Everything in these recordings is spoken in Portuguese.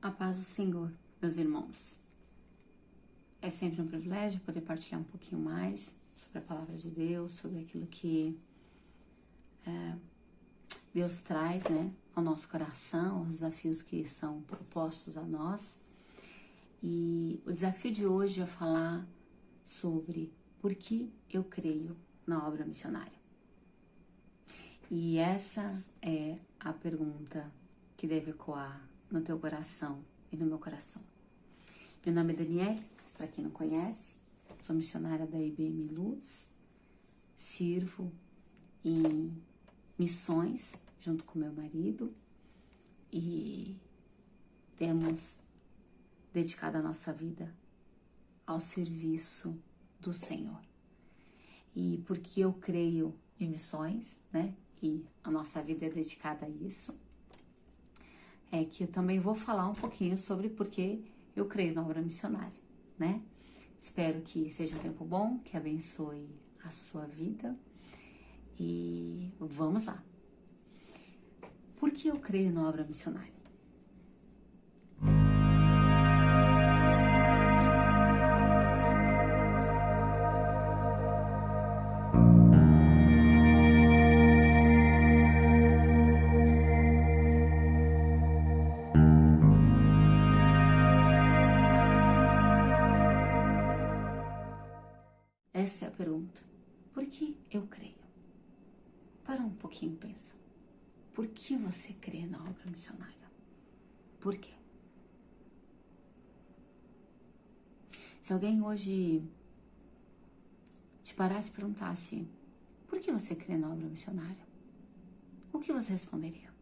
A paz do Senhor, meus irmãos. É sempre um privilégio poder partilhar um pouquinho mais sobre a palavra de Deus, sobre aquilo que Deus traz, ao nosso coração, os desafios que são propostos a nós. E o desafio de hoje é falar sobre por que eu creio na obra missionária. E essa é a pergunta que deve ecoar no teu coração e no meu coração. Meu nome é Daniele, para quem não conhece, sou missionária da IBM Luz, sirvo em missões junto com meu marido e temos dedicado a nossa vida ao serviço do Senhor. E porque eu creio em missões, e a nossa vida é dedicada a isso, é que eu também vou falar um pouquinho sobre por que eu creio na obra missionária, Espero que seja um tempo bom, que abençoe a sua vida e vamos lá. Por que eu creio na obra missionária? Essa é a pergunta. Por que eu creio? Para um pouquinho e pensa. Por que você crê na obra missionária? Por quê? Se alguém hoje te parasse e perguntasse por que você crê na obra missionária? O que você responderia?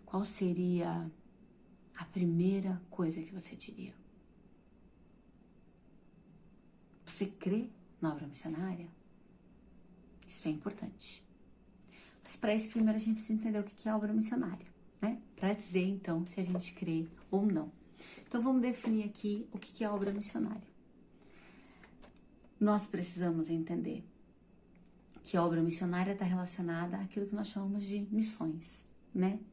Qual seria a primeira coisa que você diria? Você crê na obra missionária? Isso é importante. Mas para isso, primeiro a gente precisa entender o que é a obra missionária, Para dizer, então, se a gente crê ou não. Então, vamos definir aqui o que é a obra missionária. Nós precisamos entender que a obra missionária está relacionada àquilo que nós chamamos de missões,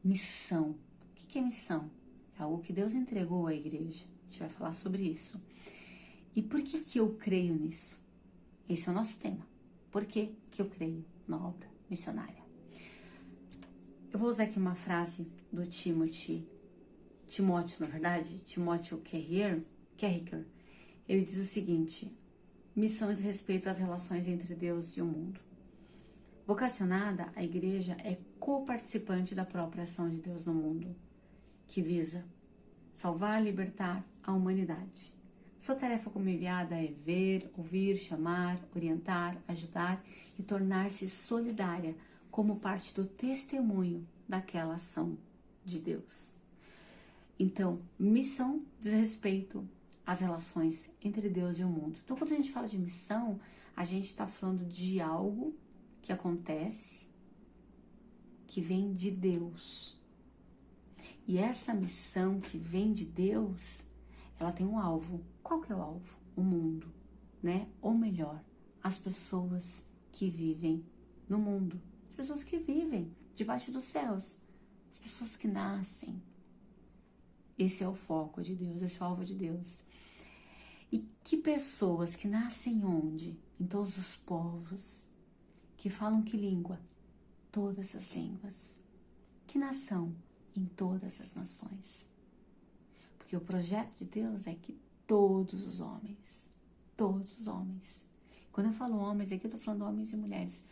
Missão. O que é missão? É algo que Deus entregou à igreja. A gente vai falar sobre isso. E por que eu creio nisso? Esse é o nosso tema. Por que eu creio na obra missionária? Eu vou usar aqui uma frase do Timóteo, na verdade, Timóteo Carrier. Ele diz o seguinte: missão diz respeito às relações entre Deus e o mundo. Vocacionada, a igreja é coparticipante da própria ação de Deus no mundo, que visa salvar e libertar a humanidade. Sua tarefa como enviada é ver, ouvir, chamar, orientar, ajudar e tornar-se solidária como parte do testemunho daquela ação de Deus. Então, missão diz respeito às relações entre Deus e o mundo. Então, quando a gente fala de missão, a gente está falando de algo que acontece, que vem de Deus. E essa missão que vem de Deus, ela tem um alvo. Qual que é o alvo? O mundo, Ou melhor, as pessoas que vivem no mundo. As pessoas que vivem debaixo dos céus. As pessoas que nascem. Esse é o foco de Deus, esse é o alvo de Deus. E que pessoas que nascem onde? Em todos os povos. Que falam que língua? Todas as línguas. Que nação? Em todas as nações. Porque o projeto de Deus é que todos os homens, quando eu falo homens, aqui eu tô falando homens e mulheres,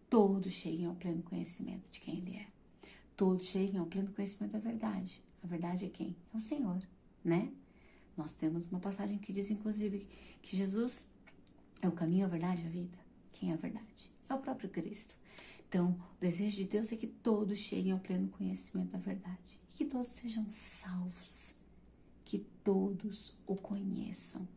todos cheguem ao pleno conhecimento de quem Ele é. Todos cheguem ao pleno conhecimento da verdade. A verdade é quem? É o Senhor, Nós temos uma passagem que diz, inclusive, que Jesus é o caminho, a verdade e a vida. Quem é a verdade? É o próprio Cristo. Então, o desejo de Deus é que todos cheguem ao pleno conhecimento da verdade. E que todos sejam salvos. Que todos o conheçam.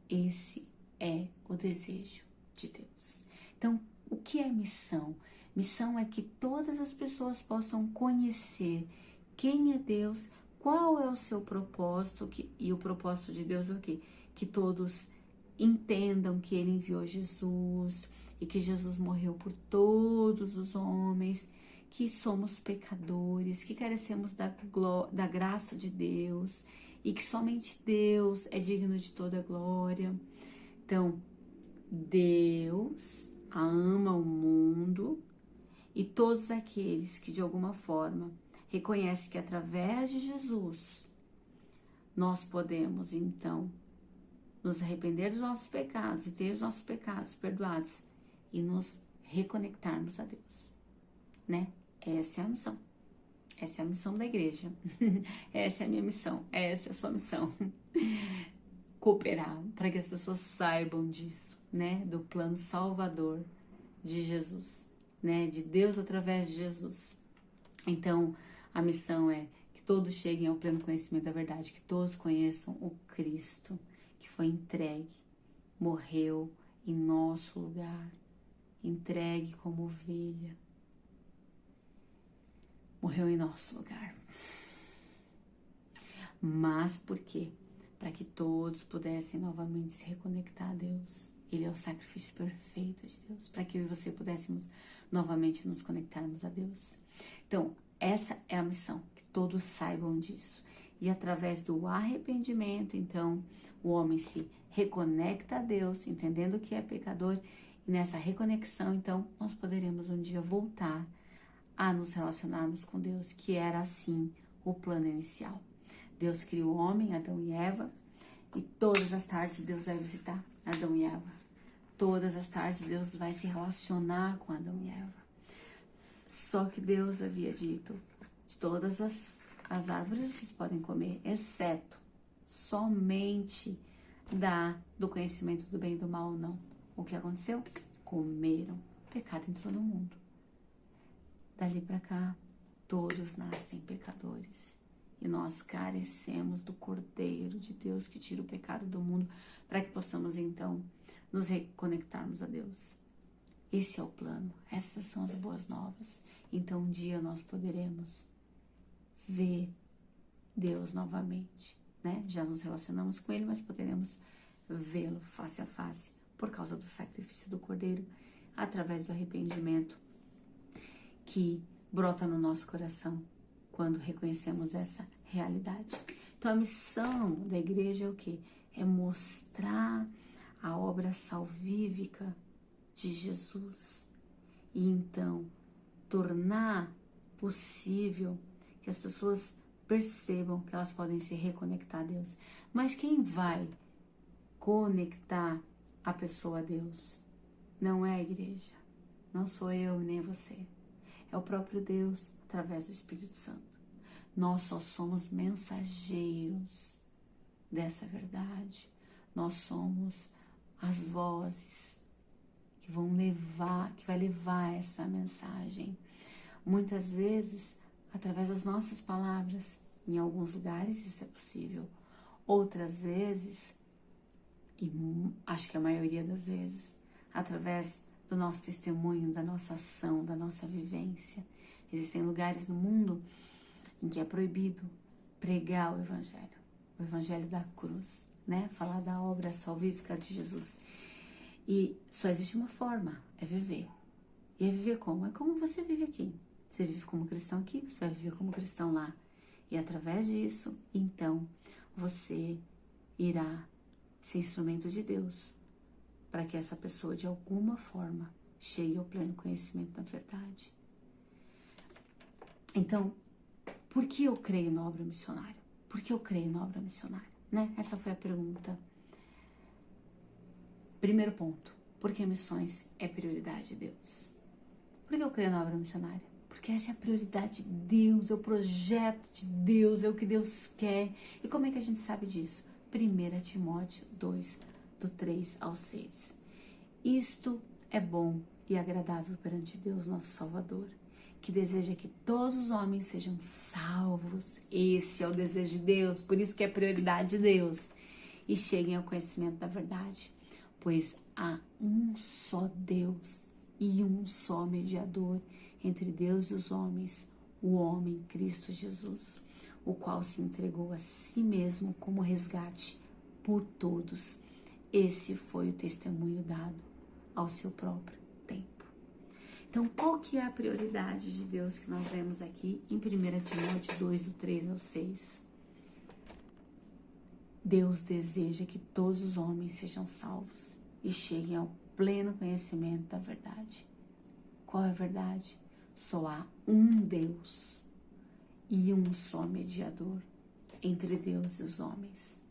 Esse é o desejo de Deus. Então, o que é missão? Missão é que todas as pessoas possam conhecer quem é Deus, qual é o seu propósito, e o propósito de Deus é o quê? Que todos entendam que Ele enviou Jesus e que Jesus morreu por todos os homens, que somos pecadores, que carecemos da graça de Deus e que somente Deus é digno de toda a glória. Então, Deus ama o mundo e todos aqueles que de alguma forma reconhecem que através de Jesus nós podemos então nos arrepender dos nossos pecados e ter os nossos pecados perdoados e nos reconectarmos a Deus, né? Essa é a missão. Essa é a missão da igreja. Essa é a minha missão. Essa é a sua missão. Cooperar para que as pessoas saibam disso, né? Do plano salvador de Jesus, né? De Deus através de Jesus. Então, a missão é que todos cheguem ao pleno conhecimento da verdade, que todos conheçam o Cristo que foi entregue, morreu em nosso lugar, entregue como ovelha. Morreu em nosso lugar. Mas por quê? Para que todos pudessem novamente se reconectar a Deus. Ele é o sacrifício perfeito de Deus. Para que eu e você pudéssemos novamente nos conectarmos a Deus. Então, essa é a missão. Que todos saibam disso. E através do arrependimento, então, o homem se reconecta a Deus, entendendo que é pecador. E nessa reconexão, então, nós poderemos um dia voltar a nos relacionarmos com Deus, que era assim o plano inicial. Deus criou o homem, Adão e Eva, e todas as tardes Deus vai visitar Adão e Eva. Todas as tardes Deus vai se relacionar com Adão e Eva. Só que Deus havia dito, de todas as árvores vocês podem comer, exceto somente do conhecimento do bem e do mal, não. O que aconteceu? Comeram. O pecado entrou no mundo. Dali para cá, todos nascem pecadores. E nós carecemos do Cordeiro de Deus que tira o pecado do mundo para que possamos, então, nos reconectarmos a Deus. Esse é o plano. Essas são as boas novas. Então, um dia nós poderemos ver Deus novamente, né? Já nos relacionamos com Ele, mas poderemos vê-lo face a face por causa do sacrifício do Cordeiro, através do arrependimento que brota no nosso coração quando reconhecemos essa realidade. Então, a missão da igreja é o quê? É mostrar a obra salvífica de Jesus e então tornar possível que as pessoas percebam que elas podem se reconectar a Deus. Mas quem vai conectar a pessoa a Deus não é a igreja, não sou eu nem você. É o próprio Deus, através do Espírito Santo. Nós só somos mensageiros dessa verdade. Nós somos as vozes que vai levar essa mensagem. Muitas vezes, através das nossas palavras, em alguns lugares isso é possível. Outras vezes, e acho que a maioria das vezes, através do nosso testemunho, da nossa ação, da nossa vivência. Existem lugares no mundo em que é proibido pregar o evangelho da cruz, né? Falar da obra salvífica de Jesus. E só existe uma forma, é viver. E é viver como? É como você vive aqui. Você vive como cristão aqui, você vai viver como cristão lá. E através disso, então, você irá ser instrumento de Deus para que essa pessoa, de alguma forma, chegue ao pleno conhecimento da verdade. Então, por que eu creio na obra missionária? Por que eu creio na obra missionária? Né? Essa foi a pergunta. Primeiro ponto, porque missões é prioridade de Deus. Por que eu creio na obra missionária? Porque essa é a prioridade de Deus, é o projeto de Deus, é o que Deus quer. E como é que a gente sabe disso? 1 Timóteo 2, do 3 ao 6. Isto é bom e agradável perante Deus, nosso Salvador, que deseja que todos os homens sejam salvos. Esse é o desejo de Deus, por isso que é prioridade de Deus. E cheguem ao conhecimento da verdade, pois há um só Deus e um só mediador entre Deus e os homens, o homem Cristo Jesus, o qual se entregou a si mesmo como resgate por todos. Esse foi o testemunho dado ao seu próprio tempo. Então, qual que é a prioridade de Deus que nós vemos aqui em 1 Timóteo 2, do 3 ao 6? Deus deseja que todos os homens sejam salvos e cheguem ao pleno conhecimento da verdade. Qual é a verdade? Só há um Deus e um só mediador entre Deus e os homens.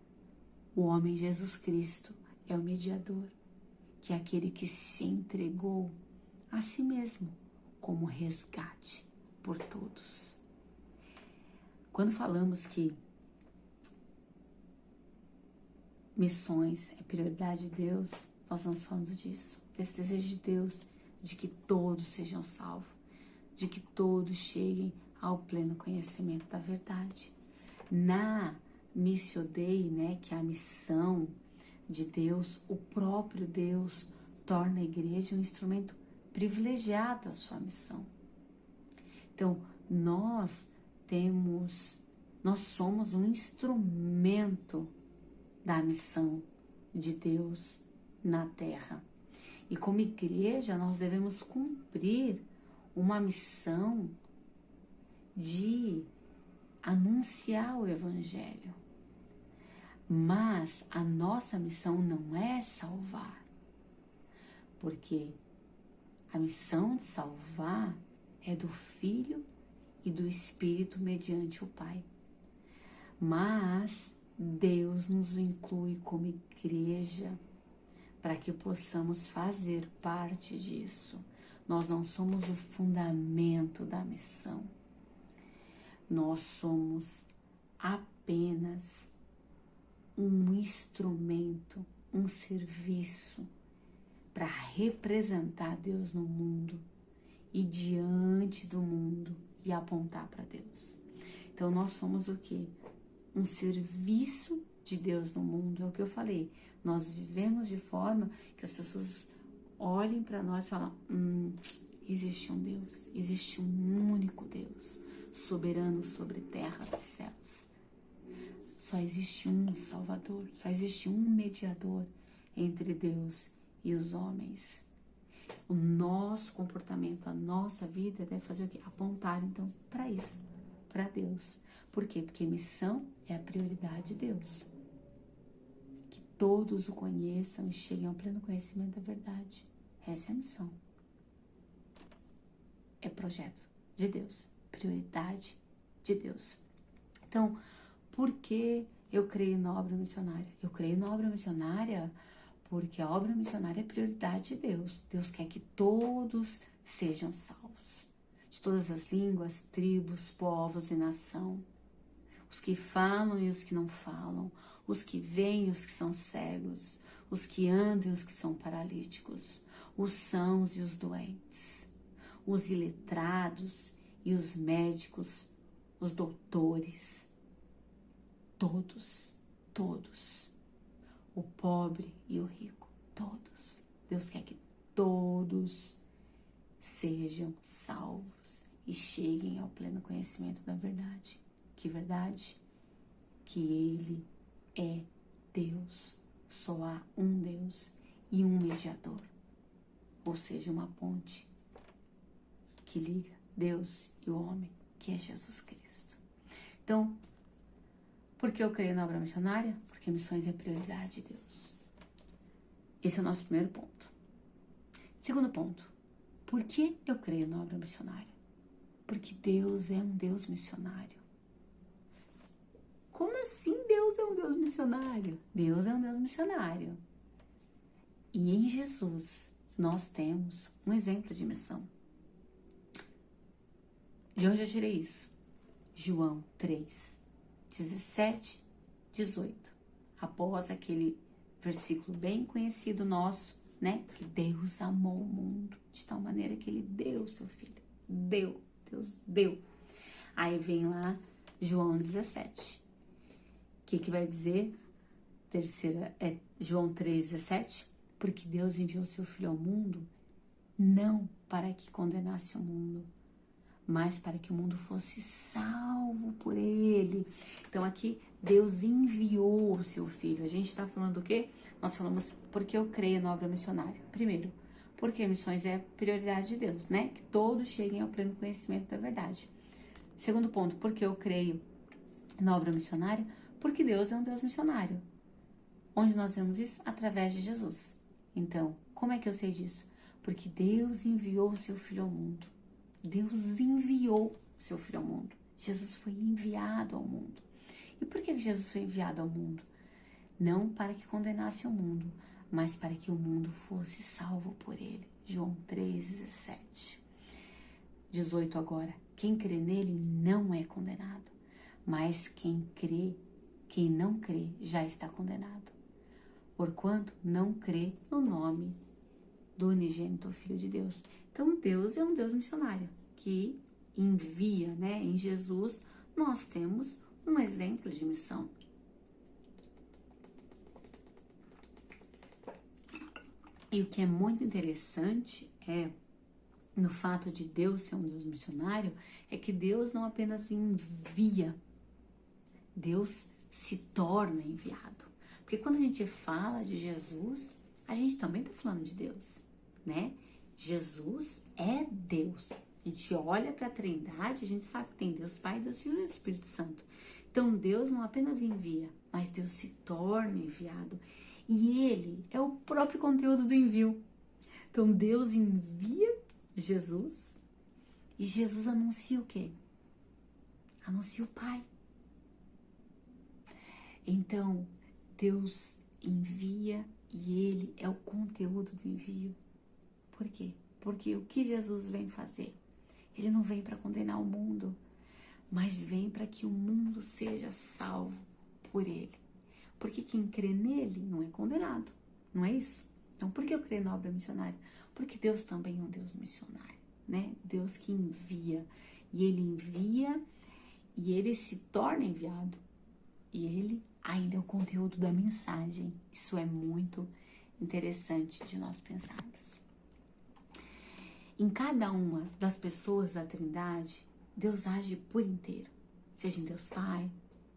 O homem Jesus Cristo é o mediador, que é aquele que se entregou a si mesmo como resgate por todos. Quando falamos que missões é prioridade de Deus, nós estamos falando disso, desse desejo de Deus de que todos sejam salvos, de que todos cheguem ao pleno conhecimento da verdade. Na Missio Dei, né, que é a missão de Deus, o próprio Deus torna a igreja um instrumento privilegiado da sua missão. Então, nós somos um instrumento da missão de Deus na terra. E como igreja, nós devemos cumprir uma missão de anunciar o evangelho. Mas a nossa missão não é salvar, porque a missão de salvar é do Filho e do Espírito mediante o Pai. Mas Deus nos inclui como igreja para que possamos fazer parte disso. Nós não somos o fundamento da missão. Nós somos apenas um instrumento, um serviço para representar Deus no mundo e diante do mundo e apontar para Deus. Então nós somos o quê? Um serviço de Deus no mundo, é o que eu falei. Nós vivemos de forma que as pessoas olhem para nós e falam, existe um Deus, existe um único Deus, soberano sobre terra e céus. Só existe um Salvador, só existe um mediador entre Deus e os homens. O nosso comportamento, a nossa vida deve fazer o quê? Apontar então para isso, para Deus. Por quê? Porque missão é a prioridade de Deus. Que todos o conheçam e cheguem ao pleno conhecimento da verdade. Essa é a missão. É projeto de Deus, prioridade de Deus. Então, por que eu creio na obra missionária? Eu creio na obra missionária porque a obra missionária é prioridade de Deus. Deus quer que todos sejam salvos, de todas as línguas, tribos, povos e nação. Os que falam e os que não falam, os que veem e os que são cegos, os que andam e os que são paralíticos, os sãos e os doentes, os iletrados e os médicos, os doutores, todos, o pobre e o rico, todos. Deus quer que todos sejam salvos e cheguem ao pleno conhecimento da verdade. Que verdade? Que Ele é Deus. Só há um Deus e um mediador. Ou seja, uma ponte que liga Deus e o homem, que é Jesus Cristo. Então, por que eu creio na obra missionária? Porque missões é prioridade de Deus. Esse é o nosso primeiro ponto. Segundo ponto, por que eu creio na obra missionária? Porque Deus é um Deus missionário. Como assim Deus é um Deus missionário? Deus é um Deus missionário. E em Jesus nós temos um exemplo de missão. De onde eu tirei isso? João 3, 17, 18. Após aquele versículo bem conhecido nosso, né? Que Deus amou o mundo de tal maneira que Ele deu o seu Filho. Deus deu. Aí vem lá João 17. O que vai dizer? Terceira é João 3,17. Porque Deus enviou seu Filho ao mundo, não para que condenasse o mundo, mas para que o mundo fosse salvo por Ele. Então aqui, Deus enviou o seu Filho. A gente está falando do quê? Nós falamos porque eu creio na obra missionária. Primeiro, Porque missões é prioridade de Deus, né? Que todos cheguem ao pleno conhecimento da verdade. Segundo ponto, porque eu creio na obra missionária? Porque Deus é um Deus missionário. Onde nós vemos isso? Através de Jesus. Então, como é que eu sei disso? Porque Deus enviou o seu Filho ao mundo. Deus enviou o seu Filho ao mundo. Jesus foi enviado ao mundo. E por que Jesus foi enviado ao mundo? Não para que condenasse o mundo, mas para que o mundo fosse salvo por ele. João 3,17. 18 agora. Quem crê nele não é condenado, mas quem não crê, já está condenado. Porquanto não crê no nome do unigênito Filho de Deus. Então Deus é um Deus missionário que envia, né? Em Jesus nós temos um exemplo de missão. E o que é muito interessante no fato de Deus ser um Deus missionário, é que Deus não apenas envia, Deus se torna enviado. Porque quando a gente fala de Jesus, a gente também está falando de Deus, né? Jesus é Deus. A gente olha para a Trindade, a gente sabe que tem Deus Pai, Deus Filho e Deus Espírito Santo. Então Deus não apenas envia, mas Deus se torna enviado. E Ele é o próprio conteúdo do envio. Então Deus envia Jesus e Jesus anuncia o quê? Anuncia o Pai. Então Deus envia e Ele é o conteúdo do envio. Por quê? Porque o que Jesus vem fazer? Ele não vem para condenar o mundo, mas vem para que o mundo seja salvo por Ele. Porque quem crê nele não é condenado, não é isso? Então, por que eu creio na obra missionária? Porque Deus também é um Deus missionário, né? Deus que envia, e Ele se torna enviado, e Ele ainda é o conteúdo da mensagem. Isso é muito interessante de nós pensarmos. Em cada uma das pessoas da Trindade, Deus age por inteiro. Seja em Deus Pai,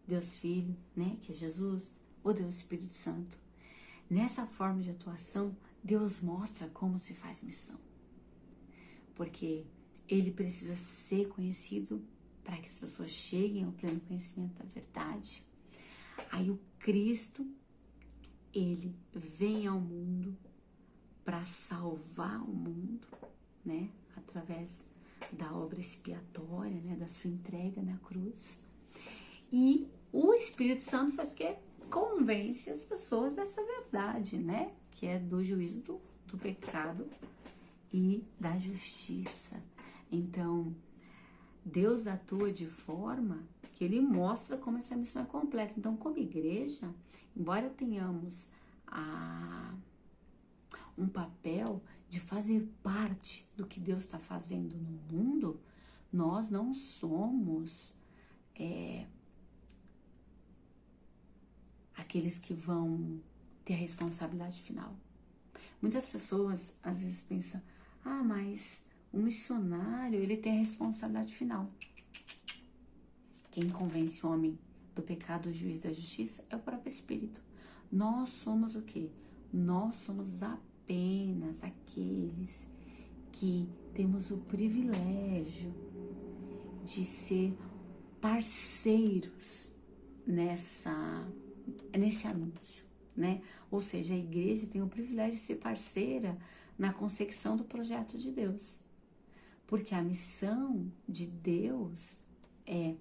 Deus Filho, né, que é Jesus, ou Deus Espírito Santo. Nessa forma de atuação, Deus mostra como se faz missão. Porque Ele precisa ser conhecido para que as pessoas cheguem ao pleno conhecimento da verdade. Aí o Cristo, Ele vem ao mundo para salvar o mundo, né? Através da obra expiatória, né? Da sua entrega na cruz. E o Espírito Santo faz o quê? Convence as pessoas dessa verdade, né? Que é do juízo do pecado e da justiça. Então, Deus atua de forma que Ele mostra como essa missão é completa. Então, como igreja, embora tenhamos um papel de fazer parte do que Deus está fazendo no mundo, nós não somos aqueles que vão ter a responsabilidade final. Muitas pessoas às vezes pensam, mas o missionário, ele tem a responsabilidade final. Quem convence o homem do pecado, do juízo e da justiça é o próprio Espírito. Nós somos o quê? Nós somos apenas aqueles que temos o privilégio de ser parceiros nesse anúncio, né? Ou seja, a igreja tem o privilégio de ser parceira na consecução do projeto de Deus. Porque a missão de Deus é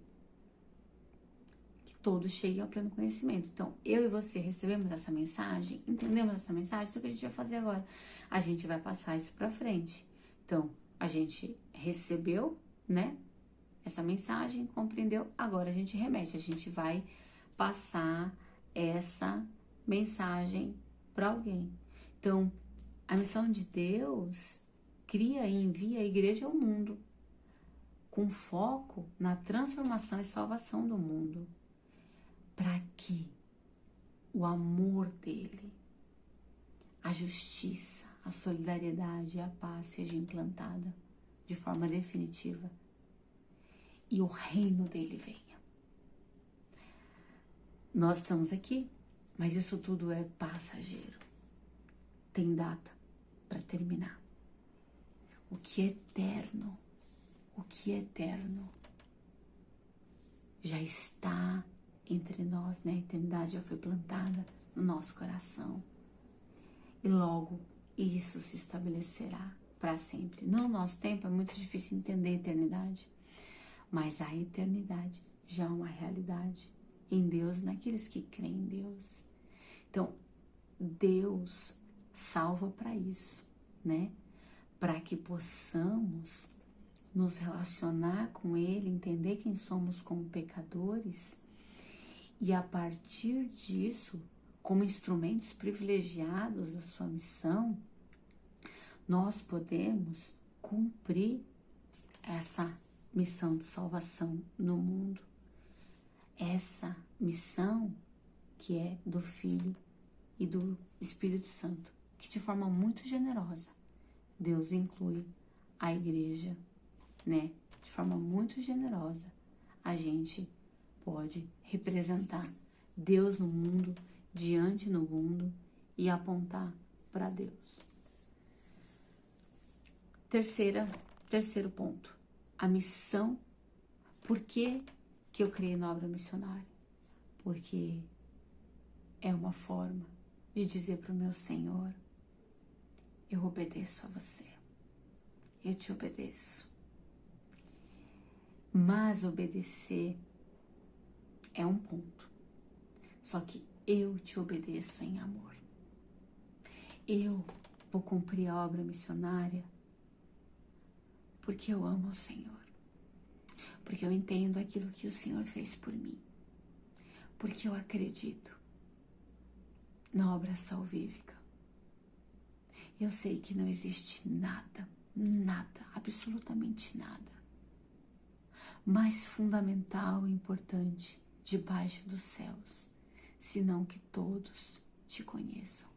que todos cheguem ao pleno conhecimento. Então, eu e você recebemos essa mensagem, entendemos essa mensagem, então o que a gente vai fazer agora? A gente vai passar isso para frente. Então, a gente recebeu, né? Essa mensagem, compreendeu? Agora a gente remete, a gente vai passar essa mensagem para alguém. Então, a missão de Deus cria e envia a igreja ao mundo, com foco na transformação e salvação do mundo, para que o amor dele, a justiça, a solidariedade e a paz seja implantada de forma definitiva e o reino dele venha. Nós estamos aqui, mas isso tudo é passageiro. Tem data para terminar. o que é eterno, o que é eterno já está entre nós, né? A eternidade já foi plantada no nosso coração. E logo isso se estabelecerá para sempre. No nosso tempo é muito difícil entender a eternidade, mas a eternidade já é uma realidade em Deus, naqueles que creem em Deus. Então, Deus salva para isso, né? Para que possamos nos relacionar com Ele, entender quem somos como pecadores e a partir disso, como instrumentos privilegiados da sua missão, nós podemos cumprir essa missão de salvação no mundo. Essa missão que é do Filho e do Espírito Santo, que de forma muito generosa, Deus inclui a igreja, né? De forma muito generosa, a gente pode representar Deus no mundo, diante no mundo e apontar para Deus. Terceiro ponto, a missão. Por que eu criei na obra missionária? Porque é uma forma de dizer para o meu Senhor, eu obedeço a você, eu te obedeço. Mas obedecer é um ponto, só que eu te obedeço em amor. Eu vou cumprir a obra missionária porque eu amo o Senhor, porque eu entendo aquilo que o Senhor fez por mim, porque eu acredito na obra salvífica. Eu sei que não existe nada, absolutamente nada mais fundamental e importante debaixo dos céus, senão que todos te conheçam,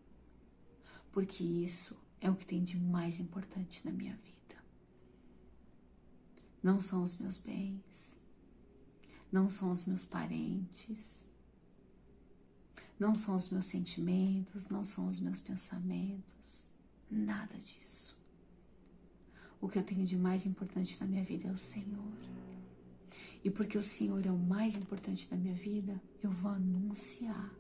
porque isso é o que tem de mais importante na minha vida. Não são os meus bens, não são os meus parentes, não são os meus sentimentos, não são os meus pensamentos, nada disso. O que eu tenho de mais importante na minha vida é o Senhor. E porque o Senhor é o mais importante da minha vida, eu vou anunciar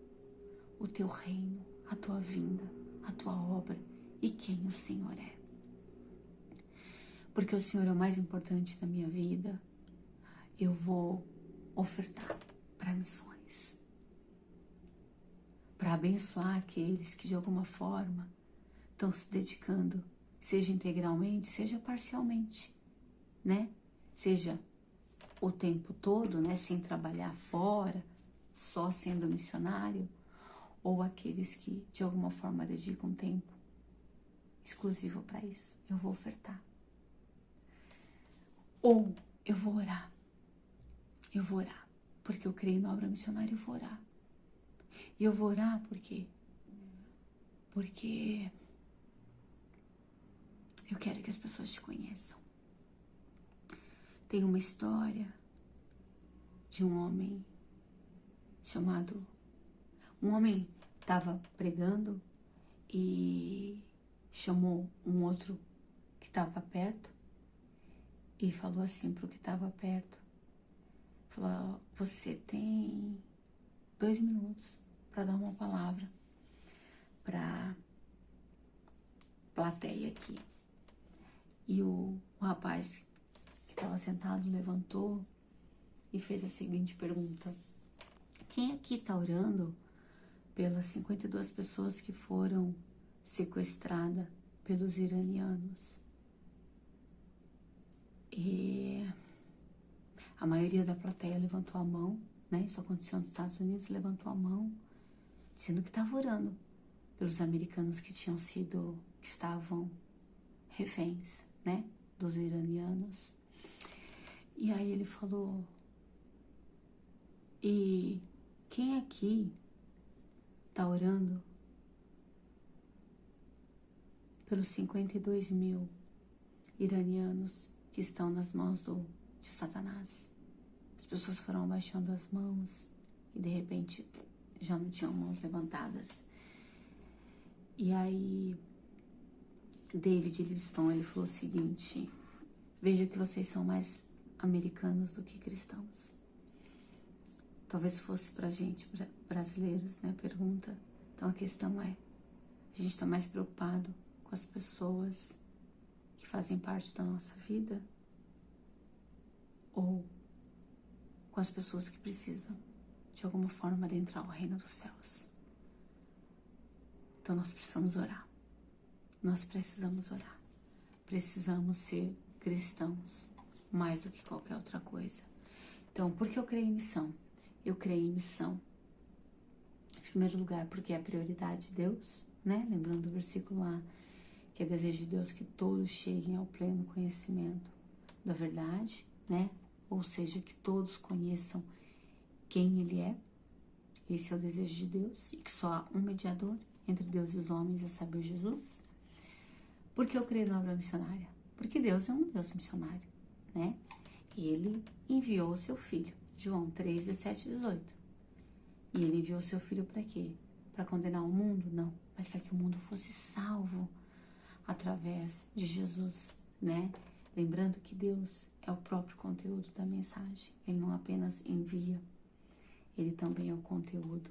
o teu reino, a tua vinda, a tua obra e quem o Senhor é. Porque o Senhor é o mais importante da minha vida, eu vou ofertar para missões, para abençoar aqueles que de alguma forma estão se dedicando, seja integralmente, seja parcialmente, né? Seja o tempo todo, né, sem trabalhar fora, só sendo missionário, ou aqueles que de alguma forma dedicam tempo exclusivo para isso. Eu vou ofertar. Ou eu vou orar. Eu vou orar, porque eu creio na obra missionária, eu vou orar. E eu vou orar porque eu quero que as pessoas te conheçam. Tem uma história de um homem chamado... Um homem estava pregando e chamou um outro que estava perto e falou assim para o que estava perto. Falou, você tem 2 minutos para dar uma palavra para plateia aqui. E o rapaz que estava sentado levantou e fez a seguinte pergunta: quem aqui está orando pelas 52 pessoas que foram sequestradas pelos iranianos? E a maioria da plateia levantou a mão, né? Isso aconteceu nos Estados Unidos, levantou a mão, dizendo que estava orando pelos americanos que estavam reféns, né? Dos iranianos. E aí ele falou, e quem aqui tá orando pelos 52 mil iranianos que estão nas mãos de Satanás? As pessoas foram abaixando as mãos e de repente já não tinham mãos levantadas. E aí David Livingstone, ele falou o seguinte: vejo que vocês são mais americanos do que cristãos. Talvez fosse pra gente, brasileiros, né, pergunta. Então a questão é, a gente tá mais preocupado com as pessoas que fazem parte da nossa vida ou com as pessoas que precisam de alguma forma adentrar o reino dos céus? Então nós precisamos orar. Nós precisamos orar. Precisamos ser cristãos mais do que qualquer outra coisa. Então, por que eu creio em missão? Eu creio em missão, em primeiro lugar, porque é a prioridade de Deus, né? Lembrando do versículo lá, que é desejo de Deus que todos cheguem ao pleno conhecimento da verdade, né? Ou seja, que todos conheçam quem Ele é. Esse é o desejo de Deus, e que só há um mediador entre Deus e os homens, a saber, Jesus. Por que eu creio na obra missionária? Porque Deus é um Deus missionário, né? Ele enviou o seu Filho, João 3, 17 e 18. E Ele enviou o seu Filho para quê? Para condenar o mundo? Não, mas para que o mundo fosse salvo através de Jesus, né? Lembrando que Deus é o próprio conteúdo da mensagem. Ele não apenas envia, Ele também é o conteúdo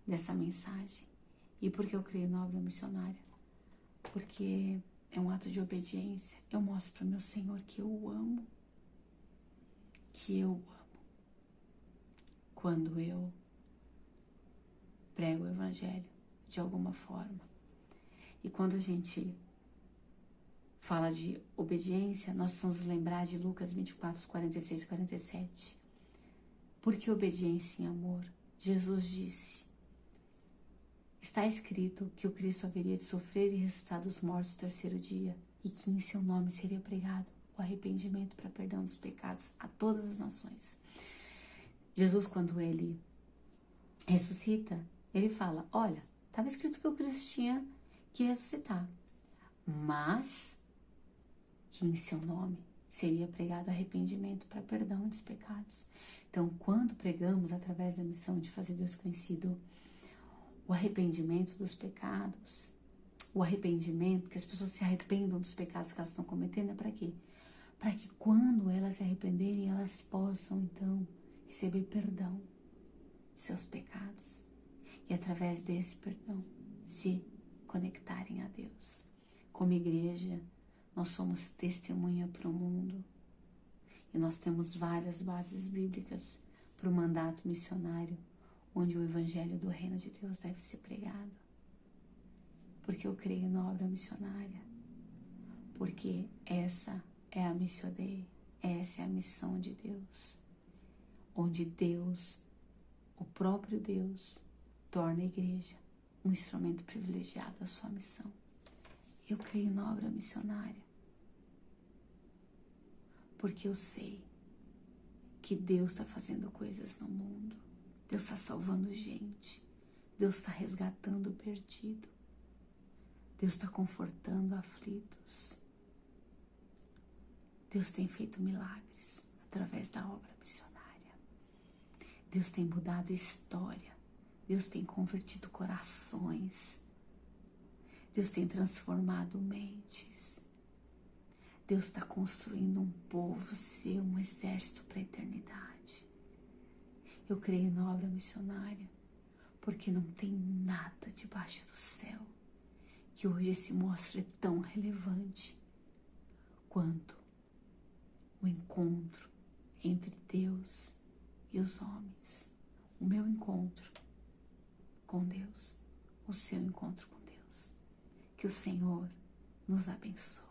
dessa mensagem. E por que eu creio na obra missionária? Porque é um ato de obediência. Eu mostro para meu Senhor que eu o amo. Que eu o amo. Quando eu prego o Evangelho de alguma forma. E quando a gente fala de obediência, nós vamos lembrar de Lucas 24, 46 e 47. Porque obediência em amor? Jesus disse: está escrito que o Cristo haveria de sofrer e ressuscitar dos mortos no terceiro dia, e que em seu nome seria pregado o arrependimento para perdão dos pecados a todas as nações. Jesus, quando ele ressuscita, ele fala: olha, estava escrito que o Cristo tinha que ressuscitar, mas que em seu nome seria pregado arrependimento para perdão dos pecados. Então, quando pregamos através da missão de fazer Deus conhecido, o arrependimento dos pecados, o arrependimento, que as pessoas se arrependam dos pecados que elas estão cometendo, é para quê? Para que quando elas se arrependerem, elas possam, então, receber perdão de seus pecados. E através desse perdão, se conectarem a Deus. Como igreja, nós somos testemunha para o mundo. E nós temos várias bases bíblicas para o mandato missionário, onde o evangelho do reino de Deus deve ser pregado. Porque eu creio na obra missionária. Porque essa é a Missio Dei, essa é a missão de Deus. Onde Deus, o próprio Deus, torna a igreja um instrumento privilegiado da sua missão. Eu creio na obra missionária. Porque eu sei que Deus está fazendo coisas no mundo. Deus está salvando gente. Deus está resgatando o perdido. Deus está confortando aflitos. Deus tem feito milagres através da obra missionária. Deus tem mudado história. Deus tem convertido corações. Deus tem transformado mentes. Deus está construindo um povo seu, um exército para a eternidade. Eu creio na obra missionária, porque não tem nada debaixo do céu que hoje se mostre tão relevante quanto o encontro entre Deus e os homens. O meu encontro com Deus, o seu encontro com Deus. Que o Senhor nos abençoe.